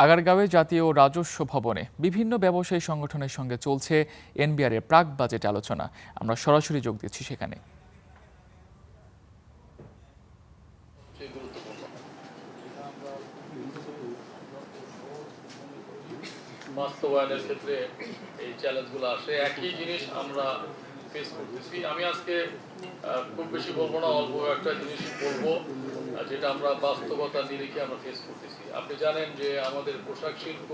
আগারগাঁওয়ে জাতীয় রাজস্ব ভবনে বিভিন্ন ব্যবসায়ী সংগঠনের সঙ্গে চলছে এনবিআরের প্রাক বাজেট আলোচনা। আমরা সরাসরি যোগ দিচ্ছি সেখানে। বাস্তবায়নের ক্ষেত্রে এই চ্যালেঞ্জগুলো আসে, একই জিনিস আমরা ফেস করতেছি। আমি আজকে খুব বেশি বলবো না, অল্প একটা জিনিসই বলবো যেটা আমরা বাস্তবতা নিরিখে আমরা ফেস করতেছি। আপনি জানেন যে আমাদের পোশাক শিল্প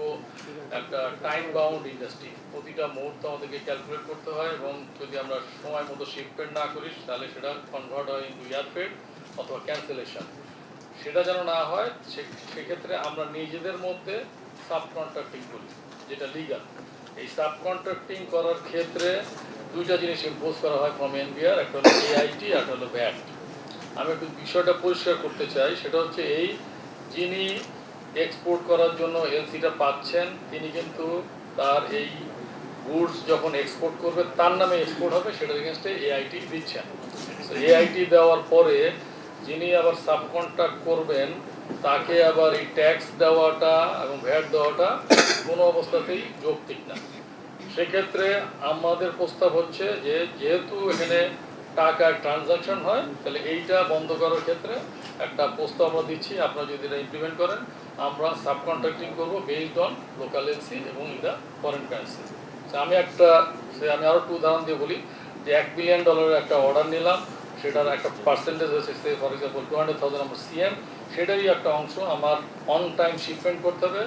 একটা টাইম বাউন্ড ইন্ডাস্ট্রি, প্রতিটা মুহূর্ত আমাদেরকে ক্যালকুলেট করতে হয় এবং যদি আমরা সময় মতো শিপমেন্ট না করি তাহলে সেটা কনভার্ট হয় ইন্টু এয়ারফ্রেট অথবা ক্যান্সেলেশন। সেটা যেন না হয় সেক্ষেত্রে আমরা নিজেদের মধ্যে সাব কন্ট্রাক্টিং করি, যেটা লিগাল। এই সাব কন্ট্রাক্টিং করার ক্ষেত্রে দুইটা জিনিস ইম্পোজ করা হয় ফ্রম এনবিআর, একটা হলো এআইটি, একটা হলো ভ্যাট। আমি একটু বিষয়টা পরিষ্কার করতে চাই, সেটা হচ্ছে এই যিনি এক্সপোর্ট করার জন্য এলসিটা পাচ্ছেন তিনি কিন্তু তার এই গুডস যখন এক্সপোর্ট করবে তার নামে এক্সপোর্ট হবে, সেটার এগেনস্টে এআইটি দিচ্ছেন। এআইটি দেওয়ার পরে যিনি আবার সাব কন্ট্রাক্ট করবেন তাকে আবার এই ট্যাক্স দেওয়াটা এবং ভ্যাট দেওয়াটা কোনো অবস্থাতেই যৌক্তিক না। সেক্ষেত্রে আমাদের প্রস্তাব হচ্ছে যে যেহেতু এখানে টাকার ট্রানজাকশন হয়, তাহলে এইটা বন্ধ করার ক্ষেত্রে একটা প্রস্তাব আমরা দিচ্ছি। আপনারা যদি এটা ইমপ্লিমেন্ট করেন, আমরা সাব কন্ট্রাক্টিং করবো বেসড অন লোকাল এলসি এবং এটা ফরেন কারেন্সি। আমি আরও একটু উদাহরণ দিয়ে বলি যে $1 বিলিয়ন একটা অর্ডার নিলাম, সেটার একটা পার্সেন্টেজ হচ্ছে ফর এক্সাম্পল 200,000 আমার সিএম, সেটারই একটা অংশ আমার অন টাইম শিপমেন্ট করতে হবে।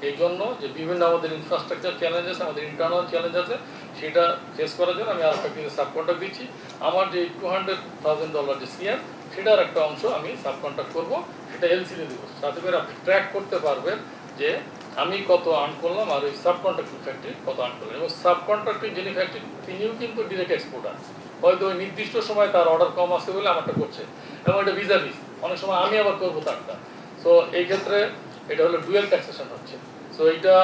এই জন্য যে বিভিন্ন আমাদের ইনফ্রাস্ট্রাকচার চ্যালেঞ্জ আছে, আমাদের ইন্টারনাল চ্যালেঞ্জ আছে, সেটা ফেস করার জন্য আমি আর একটা সাব কন্ট্রাক্ট দিচ্ছি। আমার যে $200,000 যে সিএম, সেটার একটা অংশ আমি সাব কন্ট্রাক্ট করবো, সেটা এলসিতে দেবো। তাতে করে আপনি ট্র্যাক করতে পারবেন যে আমি কত আর্ন করলাম আর ওই সাব কন্ট্রাক্টিং ফ্যাক্টরি কত আর্ন করলাম। এবং সাব কন্ট্রাক্টিং যিনি ফ্যাক্টরি তিনিও কিন্তু ডিরেক্ট এক্সপোর্টার, হয়তো ওই নির্দিষ্ট সময় তার অর্ডার কম আসছে বলে আমারটা করছে, এবং এটা ভিজাভিজ অনেক সময় আমি আবার করবো তারটা। সো এই ক্ষেত্রে এটা হলো ডুয়েল ট্যাক্সেশন হচ্ছে। সো এইটা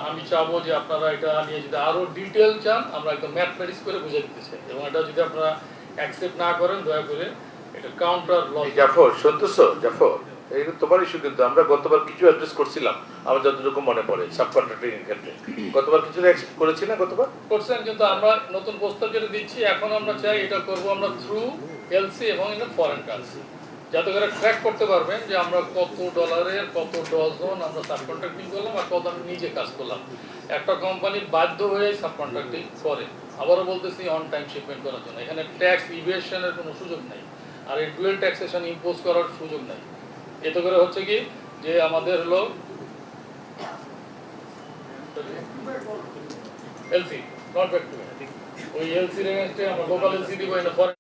আমি চাবো যে আপনারা এটা নিয়ে যদি আরও ডিটেল চান, আমরা একদম ম্যাথমেটিক্স করে বুঝে দিতে চাই, এবং এটা যদি আপনারা অ্যাকসেপ্ট না করেন দয়া করে এটা কাউন্টার লস। জাফর শুনতেছো? জাফর, এই তোমার ইস্যু, কিন্তু আমরা গতবার কিছু অ্যাড্রেস করছিলাম আমার যতটুকু মনে পড়ে সাব কন্ট্রাক্টিং এর ক্ষেত্রে। গতবার কিছু অ্যাকসেপ্ট করেছি না? গতবার করছেন, কিন্তু আমরা নতুন প্রস্তাব যেটা দিচ্ছি এখন আমরা চাই এটা করবো আমরা থ্রু এলসি এবং এটা ফরেন কারেন্সি, যাতে করে ট্র্যাক করতে পারবেন যে আমরা কত ডলারের কত ডজন আমরা সাব কন্ট্রাক্টিং করলাম আর কত আমি নিজে কাজ করলাম। একটা কোম্পানি বাধ্য হয়ে সাব কন্ট্রাক্টিং করে, আবারও বলতেছি অন টাইম শিপমেন্ট করার জন্য। এখানে ট্যাক্স ইভেশনের কোনো সুযোগ নেই, আর এই ডুয়েল ট্যাক্সেশন ইম্পোজ করার সুযোগ নেই। এতে করে হচ্ছে কি যে আমাদের হলো এলসি নট ব্যাক টু ওই এলসির এগেইনস্টে আমরা লোকাল এলসি দিব, এটা ফরেন